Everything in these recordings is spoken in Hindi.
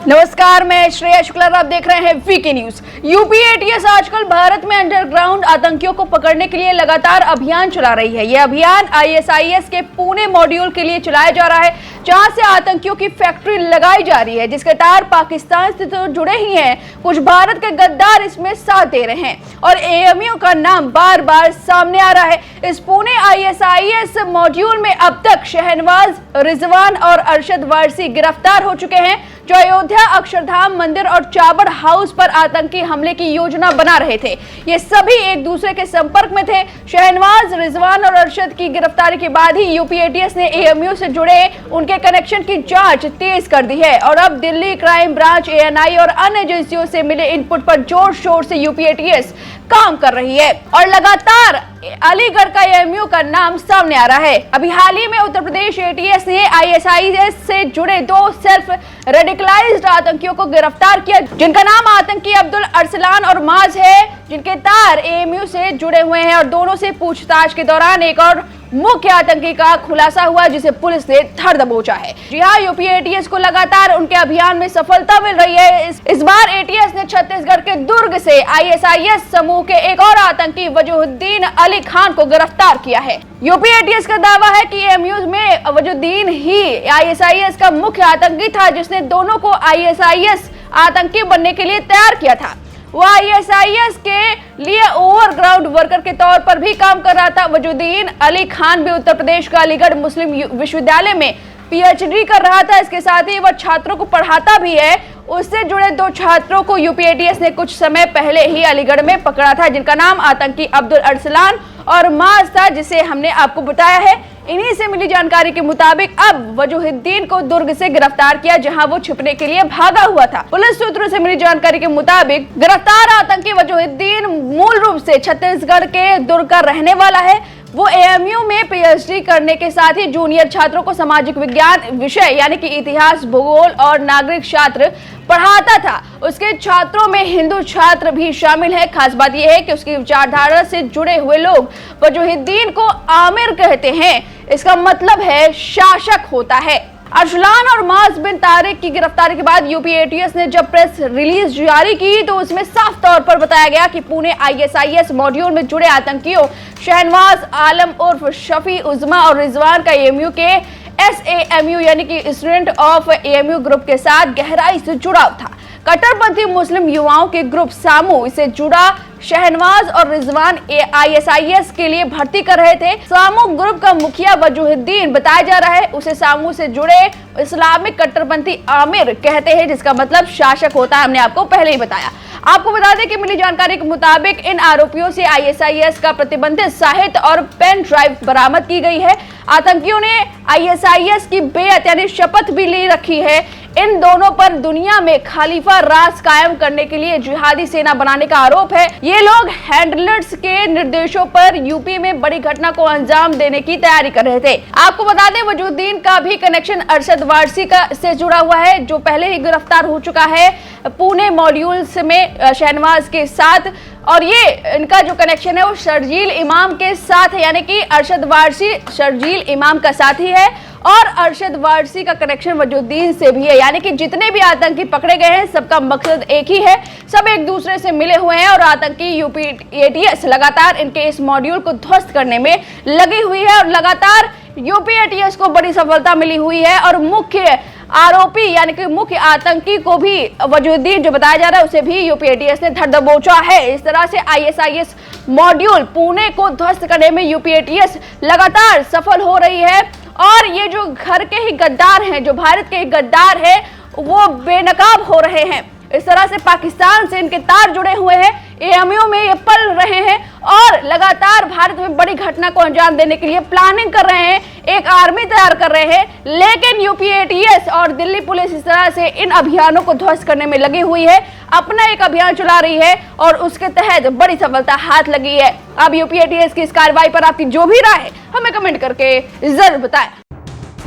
नमस्कार, मैं श्रेया शुक्ला, आप देख रहे हैं वीके न्यूज। यूपी एटीएस आजकल भारत में अंडरग्राउंड आतंकियों को पकड़ने के लिए लगातार अभियान चला रही है। यह अभियान आईएसआईएस के पुणे मॉड्यूल के लिए चलाया जा रहा है, जहां से आतंकियों की फैक्ट्री लगाई जा रही है, जिसके तार पाकिस्तान से तो जुड़े ही हैं। कुछ भारत के गद्दार इसमें साथ दे रहे हैं और एएमयू का नाम बार बार सामने आ रहा है। इस पुणे आईएसआईएस मॉड्यूल में अब तक शहनवाज, रिजवान और अरशद वारसी गिरफ्तार हो चुके हैं, जो अयोध्या, अक्षरधाम मंदिर और चाबड़ हाउस पर आतंकी हमले की योजना बना रहे थे। ये सभी एक दूसरे के संपर्क में थे। शहनवाज, रिजवान और अरशद की गिरफ्तारी के बाद ही यूपी एटीएस ने एएमयू से जुड़े उनके कनेक्शन की जांच तेज कर दी है और अब दिल्ली क्राइम ब्रांच, एएनआई और अन्य एजेंसियों से मिले इनपुट पर जोर शोर से यूपी एटीएस काम कर रही है और लगातार अलीगढ़ का एएमयू का नाम सामने आ रहा है। अभी हाल ही में उत्तर प्रदेश एटीएस ने आईएसआईएस से जुड़े 2 सेल्फ रेडिकलाइज्ड आतंकियों को गिरफ्तार किया, जिनका नाम आतंकी अब्दुल अरसलान और माज है, जिनके तार एएमयू से जुड़े हुए हैं और दोनों से पूछताछ के दौरान एक और मुख्य आतंकी का खुलासा हुआ, जिसे पुलिस ने धर दबोचा है। जी हाँ, यूपी एटीएस को लगातार उनके अभियान में सफलता मिल रही है। इस बार एटीएस ने छत्तीसगढ़ के दुर्ग से आईएसआईएस समूह के एक और आतंकी वजूहुद्दीन अली खान को गिरफ्तार किया है। यूपी एटीएस का दावा है कि एएमयू में वजूहुद्दीन ही आईएसआईएस का मुख्य आतंकी था, जिसने दोनों को आईएसआईएस आतंकी बनने के लिए तैयार किया था। वो आईएसआईएस के लिए ओवरग्राउंड वर्कर के तौर पर भी काम कर रहा था। वजूहुद्दीन अली खान भी उत्तर प्रदेश का अलीगढ़ मुस्लिम विश्वविद्यालय में पीएचडी कर रहा था। इसके साथ ही वह छात्रों को पढ़ाता भी है। उससे जुड़े 2 छात्रों को यूपी एटीएस ने कुछ समय पहले ही अलीगढ़ में पकड़ा था, जिनका नाम आतंकी अब्दुल अरसलान और माज था, जिसे हमने आपको बताया है। इन्हीं से मिली जानकारी के मुताबिक अब वजूहुद्दीन को दुर्ग से गिरफ्तार किया, जहां वो छुपने के लिए भागा हुआ था। पुलिस सूत्रों से मिली जानकारी के मुताबिक गिरफ्तार आतंकी वजूहुद्दीन मूल रूप से छत्तीसगढ़ के दुर्ग का रहने वाला है। वो एएमयू में पीएचडी करने के साथ ही जूनियर छात्रों को सामाजिक विज्ञान विषय यानी कि इतिहास, भूगोल और नागरिक शास्त्र पढ़ाता था। उसके छात्रों में हिंदू छात्र भी शामिल है। खास बात यह है कि उसकी विचारधारा से जुड़े हुए लोग वजूहुद्दीन को आमिर कहते हैं। इसका मतलब है शासक होता है। अरसलान और माज बिन तारिक की गिरफ्तारी के बाद यूपी एटीएस ने जब प्रेस रिलीज जारी की, तो उसमें साफ तौर पर बताया गया कि पुणे आईएसआईएस मॉड्यूल में जुड़े आतंकियों शहनवाज आलम उर्फ शफी उजमा और रिजवान का एएमयू के एसएएमयू यानी कि स्टूडेंट ऑफ एएमयू ग्रुप के साथ गहराई से जुड़ाव था। कट्टरपंथी मुस्लिम युवाओं के ग्रुप सामू इसे जुड़ा शहनवाज और रिजवान आईएसआईएस के लिए भर्ती कर रहे थे। सामू ग्रुप का मुखिया वजूहुद्दीन बताया जा रहा है। उसे सामू से जुड़े इस्लामिक कट्टरपंथी आमिर कहते हैं, जिसका मतलब शासक होता है। हमने आपको पहले ही बताया। आपको बता दें कि मिली जानकारी के मुताबिक इन आरोपियों से आईएसआईएस का प्रतिबंधित साहित्य और पेन ड्राइव बरामद की गई है। आतंकियों ने आईएसआईएस की बेअत यानी शपथ भी ले रखी है। इन दोनों पर दुनिया में खलीफा राज कायम करने के लिए जिहादी सेना बनाने का आरोप है। ये लोग हैंडलर्स के निर्देशों पर यूपी में बड़ी घटना को अंजाम देने की तैयारी कर रहे थे। आपको बता दें, वजूहुद्दीन का भी कनेक्शन अरशद वारसी से जुड़ा हुआ है, जो पहले ही गिरफ्तार हो चुका है पुणे मॉड्यूल्स में शहनवाज के साथ। और ये इनका जो कनेक्शन है वो शर्जील इमाम के साथ है, यानी कि अरशद वारसी शर्जील इमाम का साथी है और अरशद वारसी का कनेक्शन वजूहुद्दीन से भी है। यानी कि जितने भी आतंकी पकड़े गए हैं, सबका मकसद एक ही है, सब एक दूसरे से मिले हुए हैं और आतंकी यूपी एटीएस लगातार इनके इस मॉड्यूल को ध्वस्त करने में लगी हुई है और लगातार यूपी एटीएस को बड़ी सफलता मिली हुई है और मुख्य आरोपी यानी कि मुख्य आतंकी को भी वजूहुद्दीन जो बताया जा रहा है, उसे भी यूपी एटीएस ने धर दबोचा है। इस तरह से आईएसआईएस मॉड्यूल पुणे को ध्वस्त करने में यूपी एटीएस लगातार सफल हो रही है और ये जो घर के ही गद्दार हैं, जो भारत के ही गद्दार हैं, वो बेनकाब हो रहे हैं। इस तरह से पाकिस्तान से इनके तार जुड़े हुए हैं, एएमयू में ये पल रहे हैं और लगातार भारत में बड़ी घटना को अंजाम देने के लिए प्लानिंग कर रहे हैं, एक आर्मी तैयार कर रहे हैं। लेकिन यूपी एटीएस और दिल्ली पुलिस इस तरह से इन अभियानों को ध्वस्त करने में लगी हुई है, अपना एक अभियान चला रही है और उसके तहत बड़ी सफलता हाथ लगी है। अब यूपी एटीएस की इस कार्रवाई पर आपकी जो भी राय है, हमें कमेंट करके जरूर बताएं।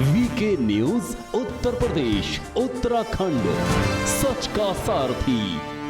वीके न्यूज उत्तर प्रदेश, उत्तराखंड, सच का सारथी।